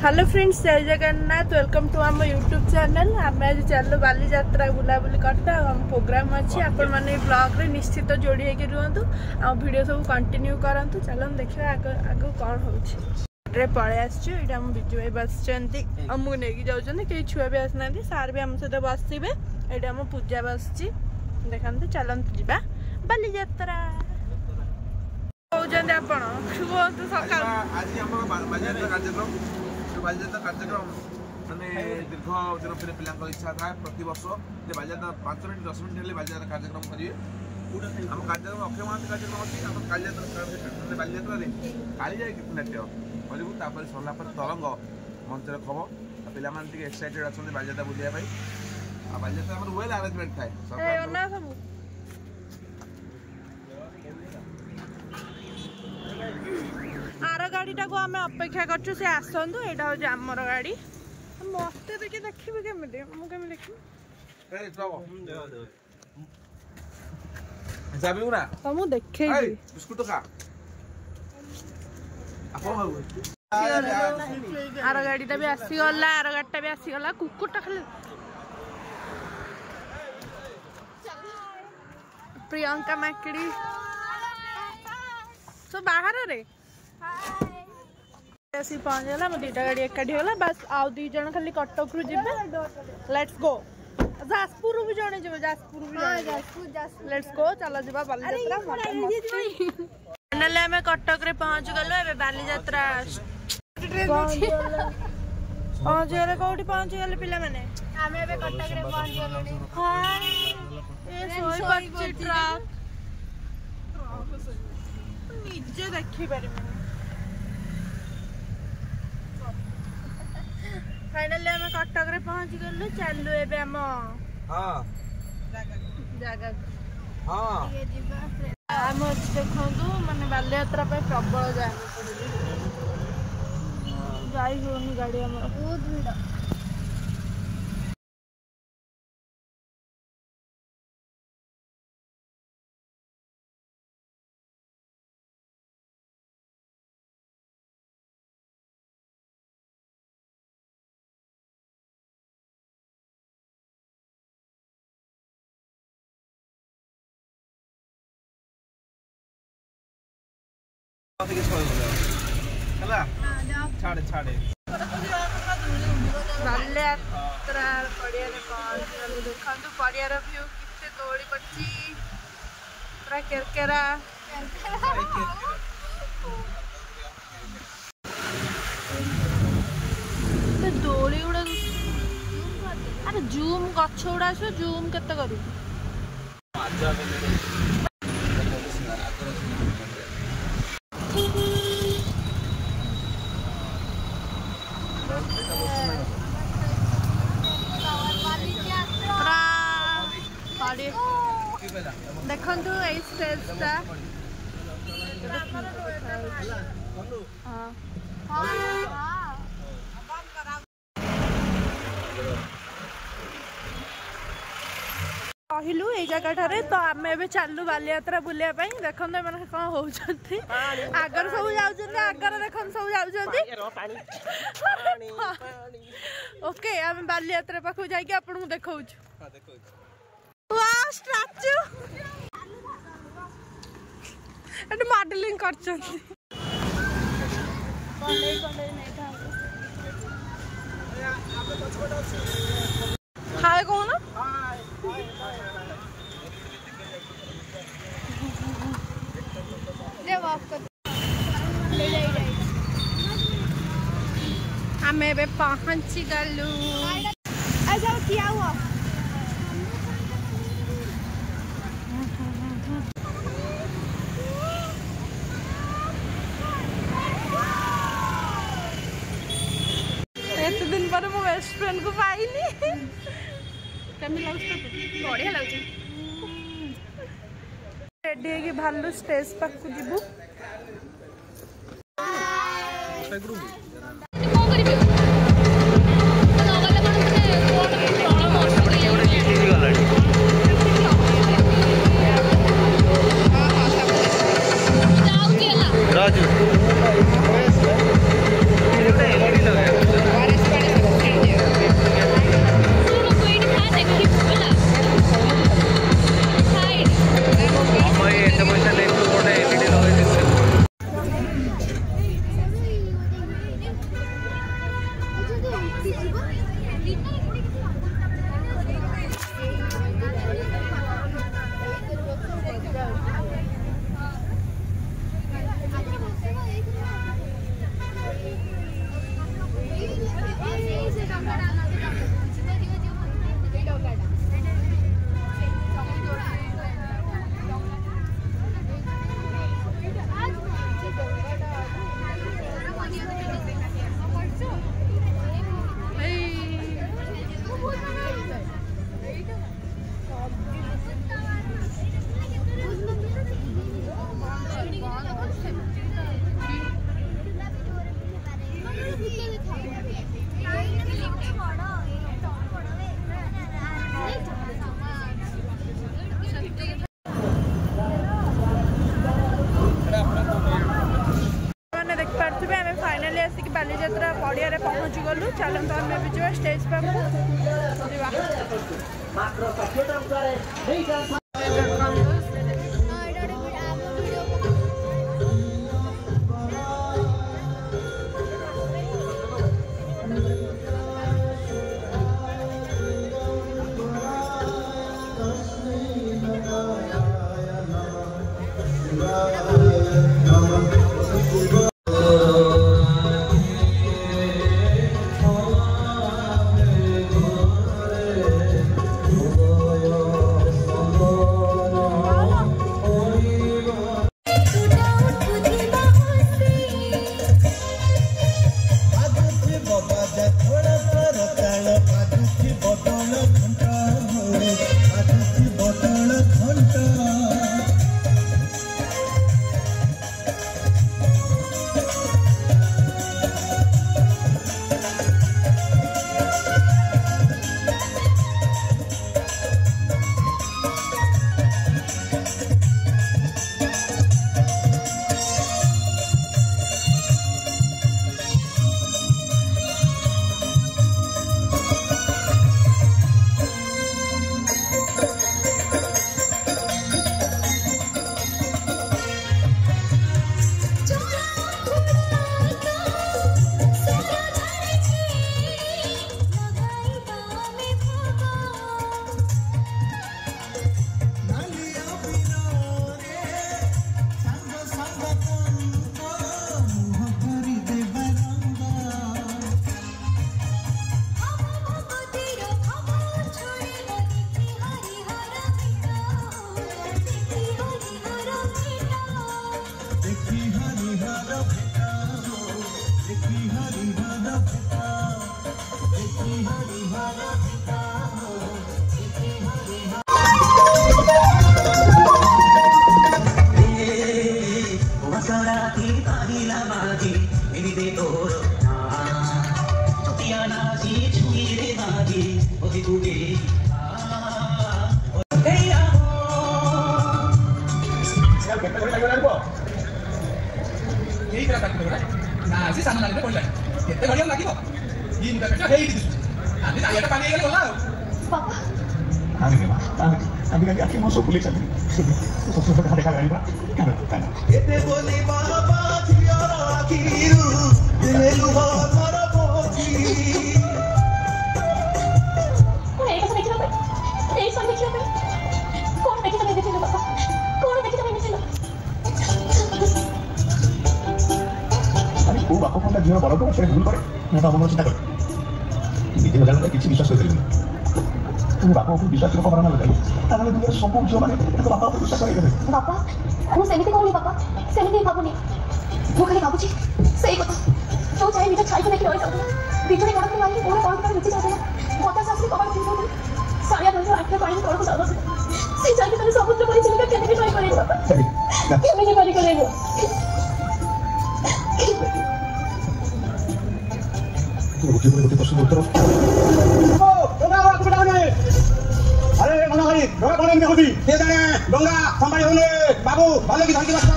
Hello friends, जय Jagannath. Welcome to आम YouTube channel. आम आज चलो बाली यात्रा बुलाबुली करता आम प्रोग्राम अच्छी आपण मैंने ब्लॉग रे निश्चित जोड़ी होकर रुहतु आ वीडियो सब कंटिन्यू करंतु। चलो हम देखिए आग कौन होचे पड़े आम बिजू भाई बस आमको नहीं जाऊँ कई छुआ भी आसना सार भी आम सहित बसवे ये आम पूजा बस देखा चलतु जा बाली यात्रा कहते सकाल बालीयात्रा कार्यक्रम मैंने दीर्घ दिन फिर पिला इच्छा था प्रति वर्ष बालीयात्रा 5 मिनट 10 मिनट बालीयात्रा कार्यक्रम करेंगे। आम कार्यक्रम अक्षय महांती कार्यक्रम अच्छी आम बालीयात्रा बालीयात्रा कालीजा गीतनाट्य करूँ तापर सरला तरंग मंच रखब पे एक्साइटेड अच्छा बालीयात्रा बुलाया बालीयात्रा वेल आरेंजमेंट थाए। आर गाड़ी टाक आम अपेक्षा कर से आसतु यहाँ हूँ आमर गाड़ी मत देखिए देखी केमी देखी तो देखे आर गाड़ी भी आसीगला आर गाड़ी भी आसीगला कुकुरटा खाली प्रियंका माकड़ी सब बाहर रे ऐसी पहुंचला मो दीटा गाड़ी एकाठी होला बस आउ दी जण खाली कटक रु जिबे। लेट्स गो जाजपुर भी जणे जिबे जाजपुर भी जाजपुर लेट्स गो चला जिबा बालीयात्रा। फाइनली हमें कटक रे पहुंच गलो। एबे बालीयात्रा पहुंच गले कोठी पहुंच गले पिला माने हमें एबे कटक रे पहुंच गलो। हां ए सोई पच्ची ट्रक निजे देखी पारिबे। फाइनली हमें कटक रे पहुंच गलु। चलु एबे हम जगह हम देखु माने बालीयात्रा पे प्रबल जाम जाई होनी गाड़ी हमर बहुत भीड़। बालीयात्रा पड़िया देखु पड़ियार व्यू कितने दौड़ी पड़ी पूरा केरकेरा दौड़ी गुड़ा अरे जूम गछ गुड़ा आस जूम केते करू देखु ये स्टेजटा कहलु ये जगह तो आम ए चलु बालीयात्रा बुलिया देखो मैंने कौन हो आगर सब जाऊँ आगर देख सब जाऊँ ओके आम बालीयात्रा पाखु जाकि आपको देखा स्टाच्यू मॉडलिंग कर हाय कौन आम ए पहुंची गलु। क्या हुआ एत दिन पर मो बेस्ट फ्रेंड को पाइली केमी बढ़िया लगे रेडी है भालू स्टेज पाक को जीवु राजू बालीजात्रा पड़िया पहुँची गलु चलते आम भी जा स्टेज पाक झील बड़ को से भूल करे मैं बाबा चिंता कर निजे हजार किसी विश्वास कर तुम बापा को विश्वास को करना लगे ताले दुनिया सब झियो माने तो बापा को विश्वास करे बापा मु सेमिति कहली बापा सेमिति भाबुनी मु खाली भाबुची सही कथा जो चाहे निज छाई देखि रहि जाऊ बिजली गडक मारी पूरा कॉल कर रुचि जाऊ बता शास्त्री कबाड़ खुल जाऊ साया दंज आठ पानी कॉल को जाऊ से जाके तने समुद्र पर चिलिका केने ट्राई करे बापा केने ट्राई करे गोटे प्रश्न उत्तर अरे गंगा भाई डोरा कोने में होती के जाने गंगा संभाई होने बाबू भले की धरती बसता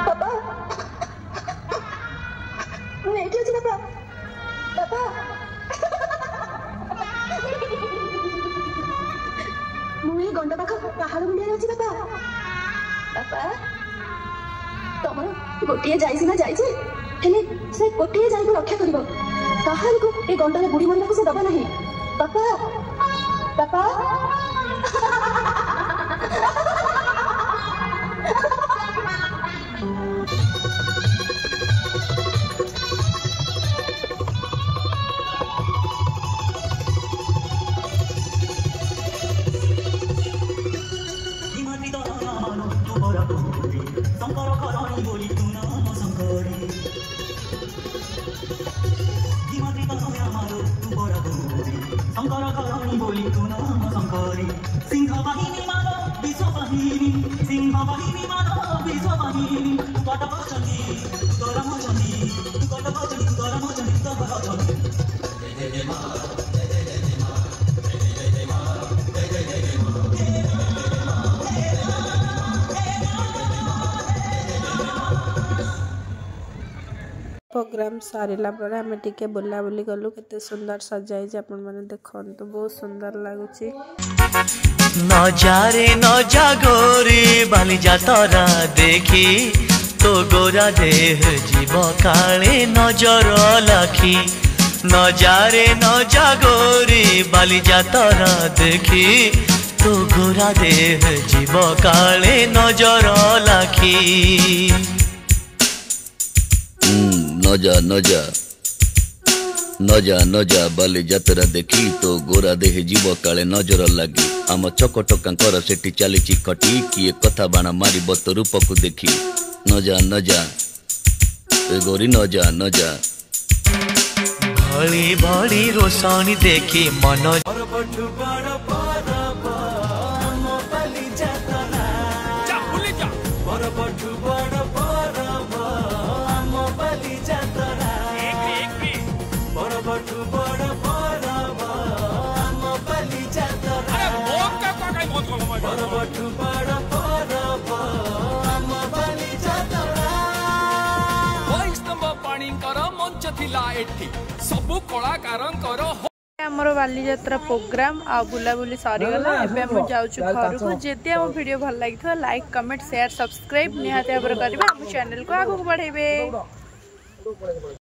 पापा मैं एठी अछि ना पापा मु गंड पाख पहाड़ मुंडिया अछि बापा बापा तमर गोटिए जाई सिना जाईछे हेले से गोटिए जाई को रक्षा करबो काहल को ए गंडले बुडी मरला को से दबा नहीं बापा बापा प्रोग्राम सारा पर आम टे बुलाबुली गलु केते सुंदर सजाई आपण मैंने देखो बहुत सुंदर लगुच नजारे नजा गोरी बाली जातरा देखी तो गोरा देह जीव काले नजर लाखी नजारे नजा गोरी बाली जातरा देखी तो गोरा देह जीव काले नजर लाखी नजा नजा नजा नजा बाली जातरा देखी तो गोरा देह जीव काले नजर लगी आम चकटकांकर सेठी चली खटी किए कथा बाण मारी बत रूप को देखी नजा नजा ए गोरी नजा नजा भली भली रोशनी देखी मन आमर बाली यात्रा प्रोग्राम आ बुलाबुली सरीगला एबे हम जाउछु घर को जेते हम वीडियो भल लागिथो लाइक कमेंट शेयर सब्सक्राइब निहाते आबर करबे हम चैनल को आगु बढ़ेबे।